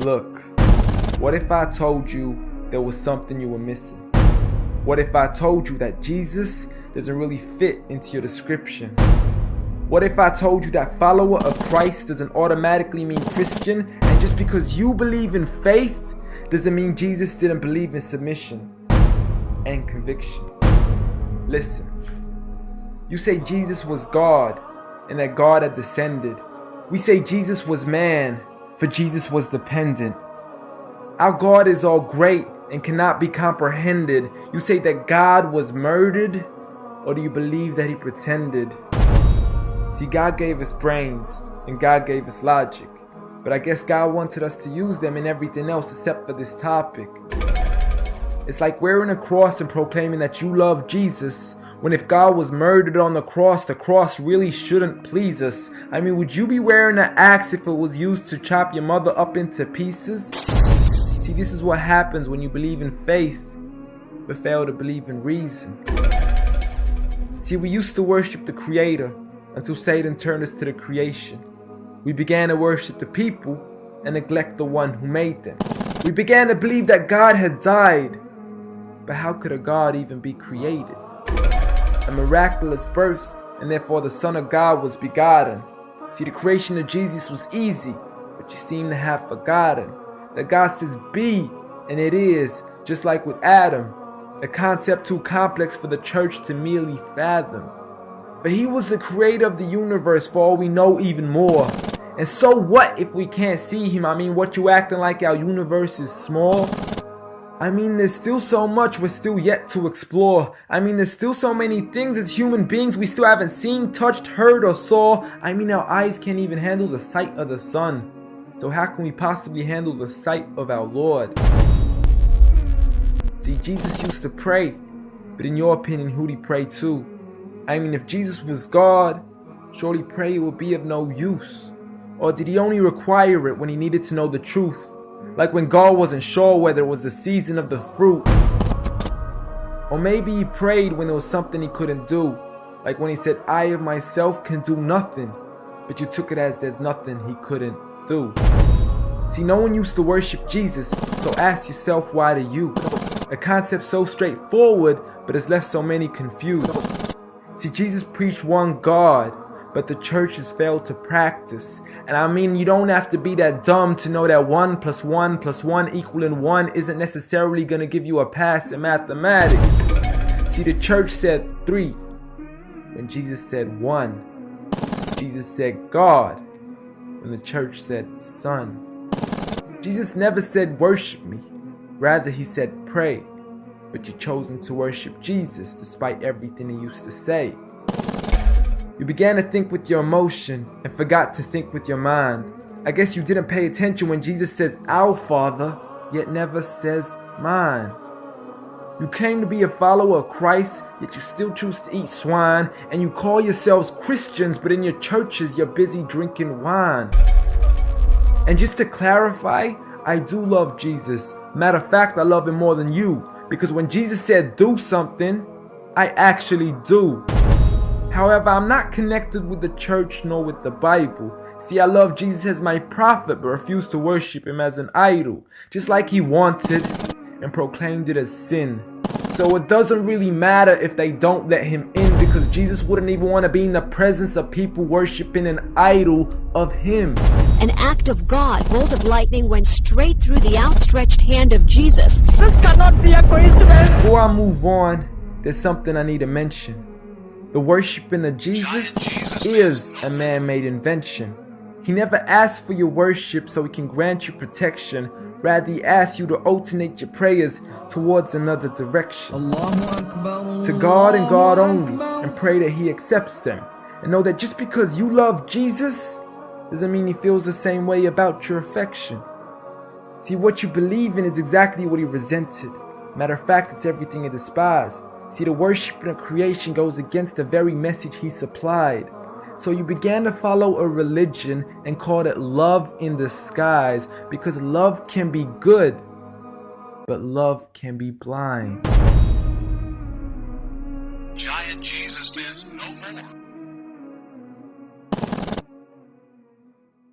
Look, what if I told you there was something you were missing? What if I told you that Jesus doesn't really fit into your description? What if I told you that follower of Christ doesn't automatically mean Christian, and just because you believe in faith doesn't mean Jesus didn't believe in submission and conviction? Listen, you say Jesus was God and that God had descended. We say Jesus was man, for Jesus was dependent. Our God is all great and cannot be comprehended. You say that God was murdered, or do you believe that he pretended? See, God gave us brains and God gave us logic, but I guess God wanted us to use them in everything else except for this topic. It's like wearing a cross and proclaiming that you love Jesus, when if God was murdered on the cross really shouldn't please us. I mean, would you be wearing an axe if it was used to chop your mother up into pieces? See, this is what happens when you believe in faith, but fail to believe in reason. See, we used to worship the Creator until Satan turned us to the creation. We began to worship the people and neglect the one who made them. We began to believe that God had died, but how could a God even be created? A miraculous birth, and therefore the Son of God was begotten. See, the creation of Jesus was easy, but you seem to have forgotten that God says be, and it is, just like with Adam, a concept too complex for the church to merely fathom. But he was the creator of the universe, for all we know, even more. And so what if we can't see him? I mean, what, you acting like our universe is small? I mean, there's still so much we're still yet to explore. I mean, there's still so many things as human beings we still haven't seen, touched, heard, or saw. I mean, our eyes can't even handle the sight of the sun. So how can we possibly handle the sight of our Lord? See, Jesus used to pray, but in your opinion, who'd he pray to? I mean, if Jesus was God, surely prayer would be of no use. Or did he only require it when he needed to know the truth? Like when God wasn't sure whether it was the season of the fruit. Or maybe he prayed when there was something he couldn't do. Like when he said, I of myself can do nothing. But you took it as there's nothing he couldn't do. See, no one used to worship Jesus, so ask yourself, why do you? A concept so straightforward, but has left so many confused. See, Jesus preached one God, but the church has failed to practice. And I mean, you don't have to be that dumb to know that 1 + 1 + 1 equaling 1 isn't necessarily going to give you a pass in mathematics. See, the church said 3, when Jesus said 1. Jesus said God, when the church said Son. Jesus never said worship me, rather he said pray. But you've chosen to worship Jesus despite everything he used to say. You began to think with your emotion and forgot to think with your mind. I guess you didn't pay attention when Jesus says our Father, yet never says mine. You claim to be a follower of Christ, yet you still choose to eat swine. And you call yourselves Christians, but in your churches you're busy drinking wine. And just to clarify, I do love Jesus. Matter of fact, I love him more than you. Because when Jesus said do something, I actually do. However, I'm not connected with the church nor with the Bible. See, I love Jesus as my prophet, but refuse to worship him as an idol, just like he wanted and proclaimed it as sin. So it doesn't really matter if they don't let him in, because Jesus wouldn't even want to be in the presence of people worshiping an idol of him. An act of God, bolt of lightning went straight through the outstretched hand of Jesus. This cannot be a coincidence. Before I move on, there's something I need to mention. The worshiping of Jesus is a man-made invention. He never asked for your worship so he can grant you protection. Rather, he asks you to alternate your prayers towards another direction. To God and God only, and pray that he accepts them. And know that just because you love Jesus doesn't mean he feels the same way about your affection. See, what you believe in is exactly what he resented. Matter of fact, it's everything he despised. See, the worship of creation goes against the very message he supplied. So you began to follow a religion and called it love in disguise, because love can be good, but love can be blind. Giant Jesus is no more.